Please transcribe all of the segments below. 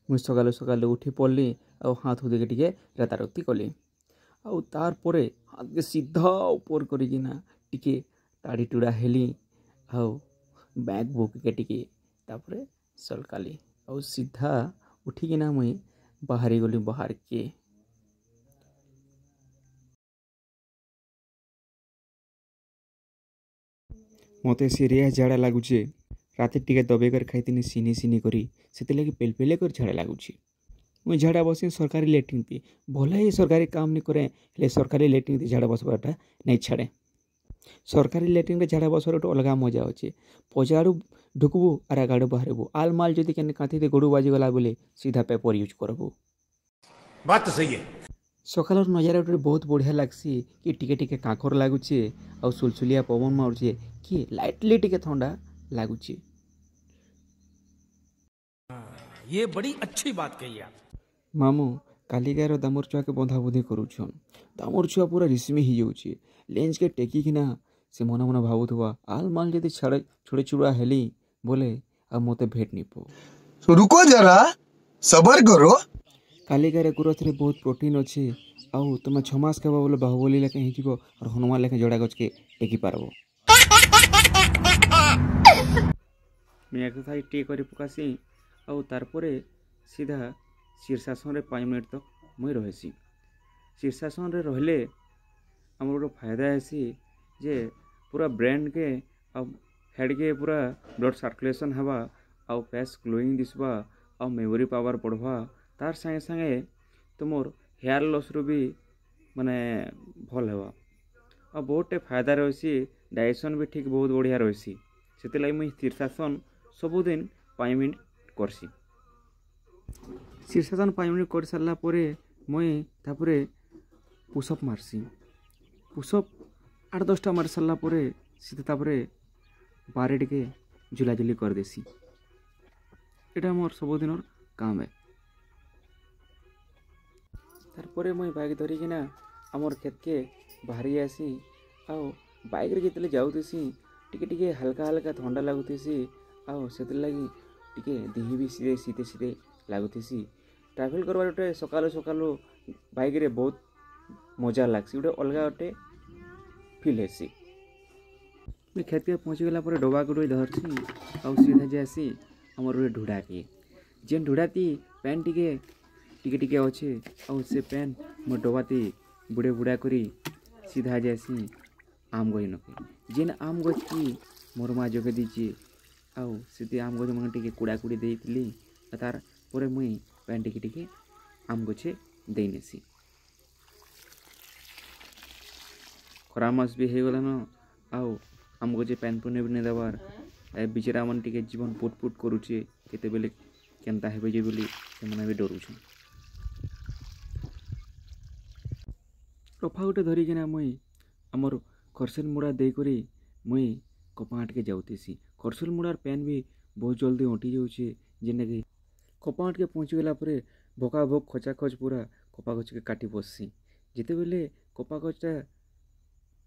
मुझ सकालू सकालू उठी पड़ली और हाथ हुदिके टिके रेतारती कली आउ तार परे हाथ के सीधा ऊपर करिकिना टिके टाड़ी टुड़ा हेली आउ बैग बुक के टिके तापरे सलकाली आउ सीधा उठिकिना मुई बाहरी गली बाहर के मते सीरियस झाड़ा लगुचे राति टिके दबेकर खाई सिनी सिनी करी से लगे पेलपेले कर झाड़ा लगुचे मुझे झाड़ा बस सरकारी लेट्रिन थी भले ही सरकारी काम नहीं करे हेले सरकारी लेट्रिन थी झाड़ा बसवाटा नहीं छाड़े सरकारी लेट्रिन में झाड़ा बसवार गोटे अलग मजा अच्छे पचाड़ू ढुकबू और आगाड़ू बाहरबू आल माल जदि के कांथी गोड़ू बाजिगला बोले सीधा पेपर यूज करबू। बात तो सही है। सकाल नजारा गोटे बहुत बढ़िया लगसी कि टिके टिके काकर लगुचे आ सुलसुलिया पवन मारुचे कि लाइटली टिके ठंडा लगुचे। ये बड़ी अच्छी बात कही आप। मामू कालिगार दामर छुआ के बंधा बुधी करुछन दामर छुआ पूरा रिस्मी ही जाऊे लेंस के टेकिकिना से मन मन भावुवा आल माल जदि छोड़े चुड़ा हेली बोले आ मते भेट नहीं पो रुको जरा सबर करो कालिगार गुरथ रे बहुत प्रोटीन अच्छे आउ तुम 6 मास खावा बोले बाहुबली लेके ही और हनुमान लेके जोड़ा गच के टेकी पारबो। मैं एक्सरसाइज टी करी पकासी आउ तारपरे सीधा शीर्षासन रे 5 मिनट तक मुई रहीसी। शीर्षासन रे रहले हमर गोटे फायदा है जे पूरा ब्रेन के आ हेड के पूरा ब्लड सर्कुलेशन हवा आ फेस ग्लोइंग दिसबा आ मेमोरी पावर बढ़वा तार संगे संगे तुमर हेयर लॉस रू भी माने भल हवा आ बहुते फायदा रही डाइजेशन भी ठीक बहुत बढ़िया रही से लगे मुई शीर्षासन सबुदिन 5 मिनट करसी। शीर्षासन 5 मिनट कर सारा मुई तापरे पुशअप मारसी पुशअप 8-10टा मार सारा सीधे तापरे बारे टिके झुलाझुली कर देसी एटा मोर सबुदिन काम है। तारपरे मुई बाइक धरिकिना आमर खेत के बाहरी आसी आओ बाइक रे जितले जाउतीसी टिके टिके हल्का हल्का ठंडा लगुतीसी आओ से लगी टिके देही भी सीधे सीधे सीधे लगुतीसी ट्राभेल करवार गोटे सकालू सकालू बाइक रे बहुत मजा लगसी गोटे अलग गोटे फिल हेसी। मैं खेत के पहुँची गला डबा गुड़ धरसी आउ सीधा जासी आमर गोटे ढुड़ा के जेन ढुड़ाती पैन टिके टिके टिके अच्छे आउ से पैन मोर डबाती बुड़े बुड़ा करी सीधा जासी आम गज नके जेन आम गज की मोर माँ जोगे दीचे आउ से आम गज मन टिके कुड़ा कुड़ी देती तार पर मुई पैन टिके टिके आम गछे देनेसी। खरा मास भी हो गलान आउ आम गछे पैन पुने भी नहीं देवार बिचरा मन टिके जीवन पुट पुट करुचे केते बेले केनता हेबे जे बोली से मन भी डरुछन। टफा गोटे धरिकिना मुई आमर खरसेल मुड़ा देकरी मुई कपाट के जाऊतीसी खरसेल मुड़ार पैन भी बहुत जल्दी अंटी जाऊे जेने कि कपाट के पहुँची गला भोका भोक खचा खच पूरा कपा गच के काटी बससी जिते बेले कपा गचटा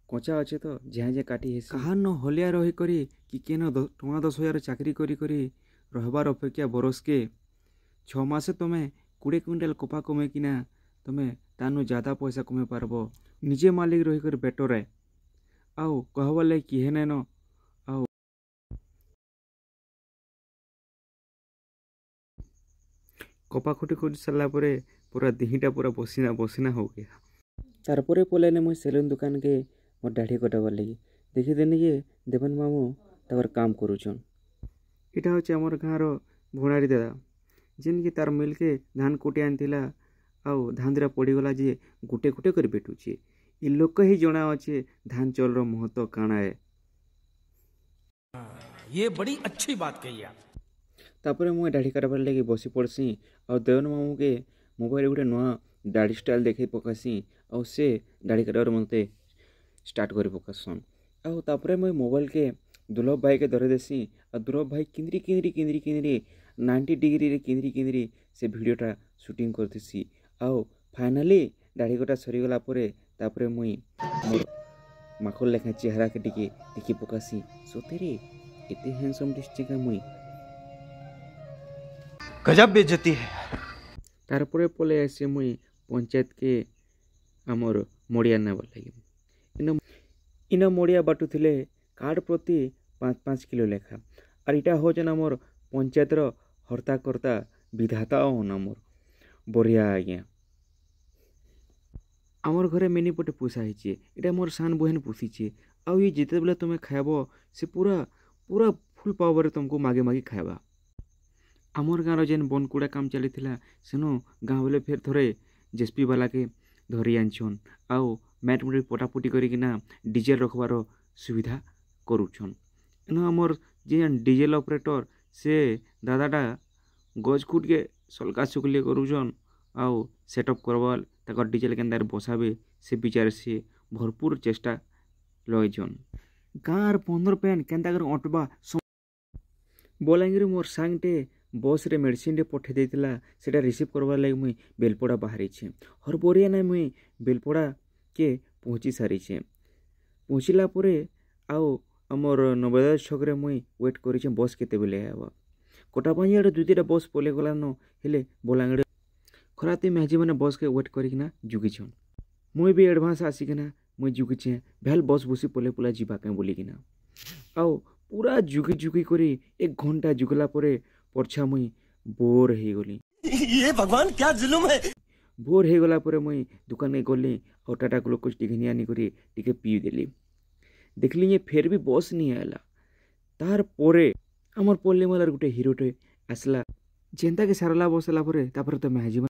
कचा अच्छे तो जहाँ जे काटी हेसी कहार न हलिया रही करी कि केन 10,000 चाकरी करी करी रहबार अपेक्षा बरस के 6 मासे तुमे 20 क्विंटाल कपा कमे किना तुमे तानु ज़्यादा पैसा कमे पारबो निजे मालिक रही कर बेटर है आउ कहबा ले किहे नैन आउ कपा खुटी खुटी सारा पूरा देहीटा पूरा बसिना बसिना हो गया। तारपरे पलाइने मुई सेलून दुकान के मोर दाढ़ी कटाबार लगी देखीदेनी जे देवन मामू तार काम करुछन इटा होचे आमर गाँर भुणारी दादा जेन कि तार मिल के धान कुटी आनथिला आउ धान दिरा पड़ीगला जे गुटे गुटे कर बेटुचे इ लोक ही जना अच्छे धान चौल रो महत्व काना है। ये बड़ी अच्छी बात कही आप। तापरे मुझे दाढ़ी काटबार लगे बसी पड़सी और देवन मामू के मोबाइल गोटे नुआ दाढ़ी स्टाइल देखे पकासी और से दाढ़ी काटबार मते स्टार्ट कर पकासन आउ तापरे मुझे मोबाइल के दुर्लभ भाई के धरे देसी और दुर्लभ भाई किंदरी किंदरी किंदरी किंदरी 90 डिग्री रे किंदरी किंदरी से वीडियोटा शूटिंग करतेसी आउ फाइनाली दाढ़ी कटा सरीगला तापरे मुई मोर माखर लेखा चेहरा के टिके देखी पकासी सतेरे एते हैंडसम दिसचे का मुई गजब बेइज्जती है। तारपरे पले आसे मुई पंचायत के आमर मड़िया नेबार लगे इन मड़िया बाटुले कार्ड प्रति 5-5 किलो लेखा और इटा होचन आमर पंचायतर हर्ताकर्ता विधाता नमर बढ़िया आज्ञा आमर घरे मिनी पटे पोषा होइए इटा मोर सान बहन पोषिचे आउ ये जिते बेले तुम खाइब से पूरा पूरा फुल पावर तुमको मागे मागे खाइबा आमर गाँव जेन बनकुड़ा काम चली सेनो गाँव बेले फिर थोड़े जेएसपी वाला के धरी आनछन आउ मैट मुड़ी पटापुटी करिकिना डीजेल रखबार सुविधा करुछन एनो आमर जे डीजेल ऑपरेटर से दादाटा गज कुट के सलका सुकली करुछन आउ सेटअप करवा ताकर डीजेल केन्दार बसाबे से विचार से भरपूर चेष्टा लइछन गाँव 15 पेन केन्ता कर अटबा बलांगीर मोर सांगटे बस रे मेडिसिन रे पठे देतिला सेटा रिसीव करवार लागि मुई बेलपड़ा बाहरी छे हर बोरिया ना मुई बेलपड़ा के पहुँची सारी छे पहुँचला परे आउ हमर नवोदय छक रे मुई वेट करी छे बस केते बेले आवा कोटा पांजियाडे दुईटा बस पले गला न हेले बलांगीर खराती मेहजी माने बस के वेट करिकिना जुगी छन मुई भी एडवांस आसिकिना मुई जुगी छे भेल बस बुसी पले पुला जीवा के बोलिकिना आउ पूरा जुगी जुगी करी 1 घंटा जुगला परे परछा मुई बोर हे गली ये भगवान क्या जुलुम है बोर हे गला परे मुई दुकान में गली और टाटा ग्लूकोज टिके आनी करी टिके पी देली देखली ये फेर भी बस नहीं आला तार परे हमर पल्ली मालार गुटे हिरोटे आसला जेनता के सारला बसला परे तापर तो मेहजी